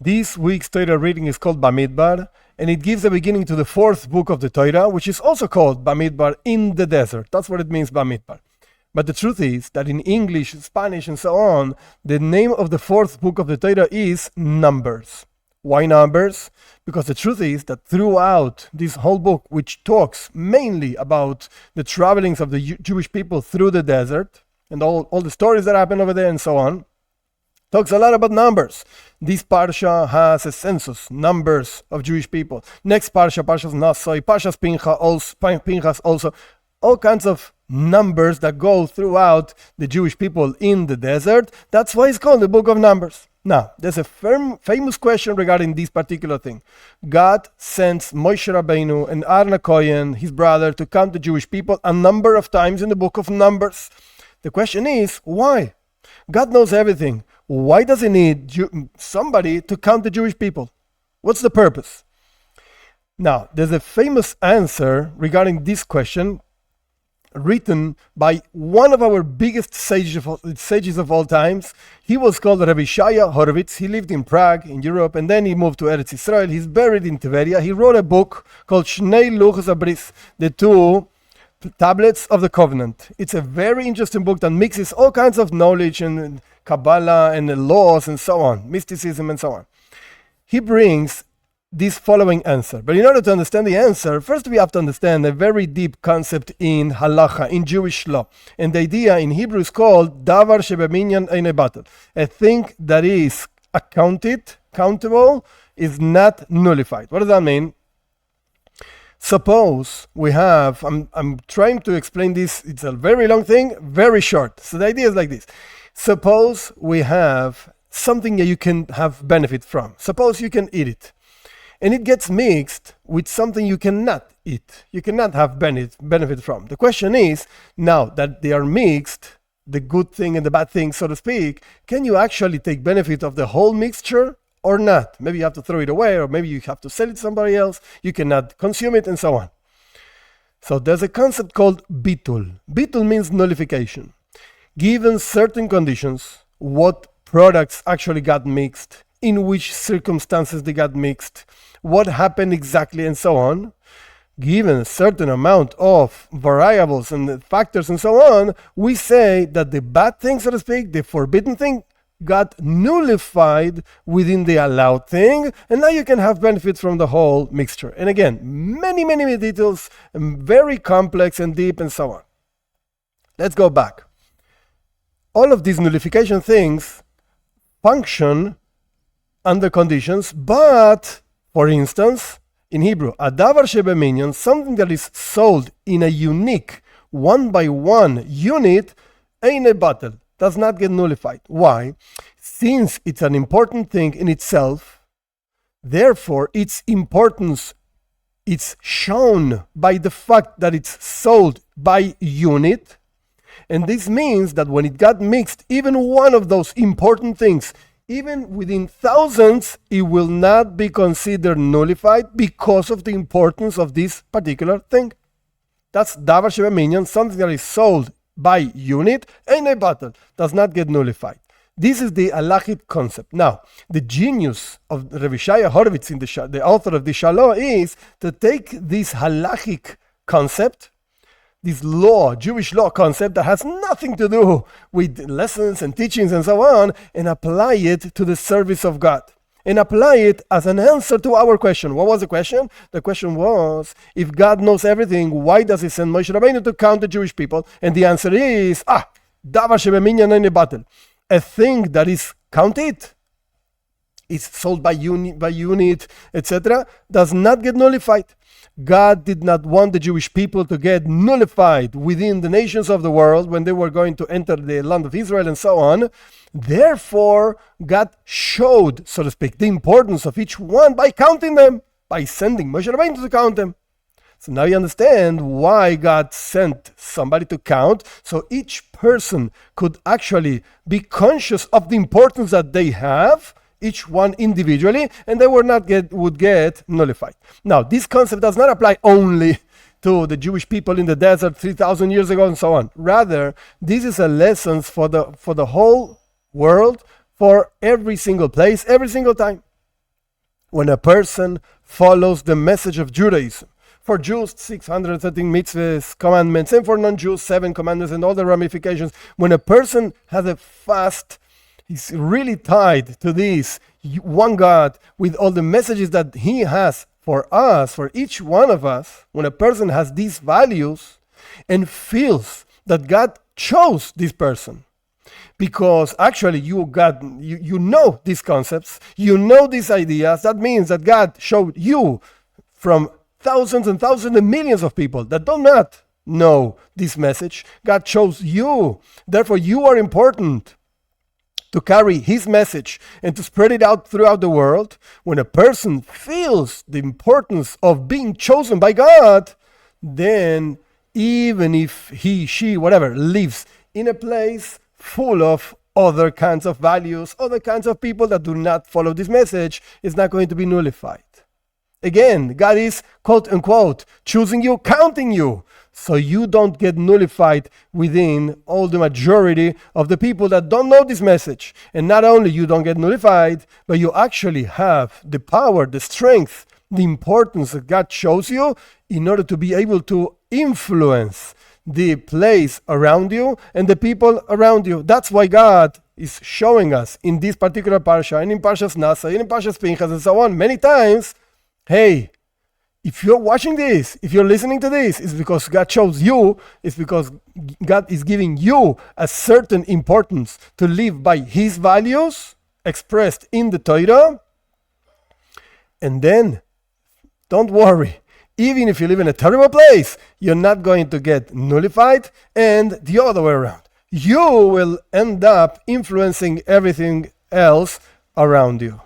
This week's Torah reading is called Bamidbar, and it gives a beginning to the fourth book of the Torah, which is also called Bamidbar, in the desert. That's what it means, Bamidbar. But the truth is that in English, Spanish, and so on, the name of the fourth book of the Torah is Numbers. Why Numbers? Because the truth is that throughout this whole book, which talks mainly about the travelings of the Jewish people through the desert, and all the stories that happen over there and so on, talks a lot about numbers. This parsha has a census, numbers of Jewish people. Next parsha, Parshas Nasoi, Parshas Pinchas also, all kinds of numbers that go throughout the Jewish people in the desert. That's why it's called the Book of Numbers. Now, there's a famous question regarding this particular thing. God sends Moshe Rabbeinu and Aaron HaKohen, his brother, to count the Jewish people a number of times in the Book of Numbers. The question is, why? God knows everything. Why does he need somebody to count the Jewish people? What's the purpose? Now, there's a famous answer regarding this question written by one of our biggest sages of all times. He was called Rabbi Shaya Horowitz. He lived in Prague, in Europe, and then he moved to Eretz Israel. He's buried in Tveria. He wrote a book called Shnei Luchos HaBris, the two tablets of the covenant. It's a very interesting book that mixes all kinds of knowledge and Kabbalah and the laws and so on, mysticism and so on. He brings this following answer. But in order to understand the answer, first we have to understand a very deep concept in halacha, in Jewish law. And the idea in Hebrew is called davar shebeminyan eine batel. A thing that is countable is not nullified. What does that mean? Suppose we have, I'm trying to explain this, it's a very long thing, very short. So the idea is like this. Suppose we have something that you can have benefit from. Suppose you can eat it. And it gets mixed with something you cannot eat. You cannot have benefit from. The question is, now that they are mixed, the good thing and the bad thing, so to speak, can you actually take benefit of the whole mixture or not? Maybe you have to throw it away, or maybe you have to sell it to somebody else. You cannot consume it, and so on. So there's a concept called bitul. Bitul means nullification. Given certain conditions, what products actually got mixed, in which circumstances they got mixed, what happened exactly, and so on. Given a certain amount of variables and factors and so on, we say that the bad thing, so to speak, the forbidden thing, got nullified within the allowed thing, and now you can have benefit from the whole mixture. And again, many details, very complex and deep and so on. Let's go back. All of these nullification things function under conditions, but, for instance, in Hebrew, a davar shebeminyan, something that is sold in a unique, one-by-one unit, eine batel, does not get nullified. Why? Since it's an important thing in itself, therefore its importance is shown by the fact that it's sold by unit, and this means that when it got mixed, even one of those important things, even within thousands, it will not be considered nullified because of the importance of this particular thing. That's davar shebeminyan, something that is sold by unit, and a batel does not get nullified. This is the halachic concept. Now, the genius of Rabbi Shaya Horowitz, the author of the Shalom, is to take this halachic concept, this law, Jewish law concept that has nothing to do with lessons and teachings and so on, and apply it to the service of God. And apply it as an answer to our question. What was the question? The question was, if God knows everything, why does he send Moshe Rabbeinu to count the Jewish people? And the answer is, davar shebeminyan eine batel. A thing that is counted, is sold by unit, etc., does not get nullified. God did not want the Jewish people to get nullified within the nations of the world when they were going to enter the land of Israel and so on. Therefore, God showed, so to speak, the importance of each one by counting them, by sending Moshe Rabbeinu to count them. So now you understand why God sent somebody to count, so each person could actually be conscious of the importance that they have, each one individually, and they would get nullified. Now, this concept does not apply only to the Jewish people in the desert 3,000 years ago and so on. Rather, this is a lesson for the whole world, for every single place, every single time. when a person follows the message of Judaism. For Jews, 613 mitzvahs, commandments, and for non-Jews, 7 commandments and all the ramifications. When a person has a fast, he's really tied to this one God with all the messages that he has for us, for each one of us. When a person has these values and feels that God chose this person, because actually you know these concepts, you know these ideas, that means that God showed you from thousands and thousands and millions of people that do not know this message. God chose you. Therefore, you are important to carry his message and to spread it out throughout the world. When a person feels the importance of being chosen by God, then even if he, she, whatever, lives in a place full of other kinds of values, other kinds of people that do not follow this message, is not going to be nullified. Again, God is, quote unquote, choosing you, counting you, so you don't get nullified within all the majority of the people that don't know this message. And not only you don't get nullified, but you actually have the power, the strength, the importance that God shows you in order to be able to influence the place around you and the people around you. That's why God is showing us in this particular parsha, and in Parshas Nasa, and in Parshas Pinchas, and so on, many times, hey, if you're watching this, if you're listening to this, it's because God chose you. It's because God is giving you a certain importance to live by his values expressed in the Torah. And then, don't worry. Even if you live in a terrible place, you're not going to get nullified, and the other way around. You will end up influencing everything else around you.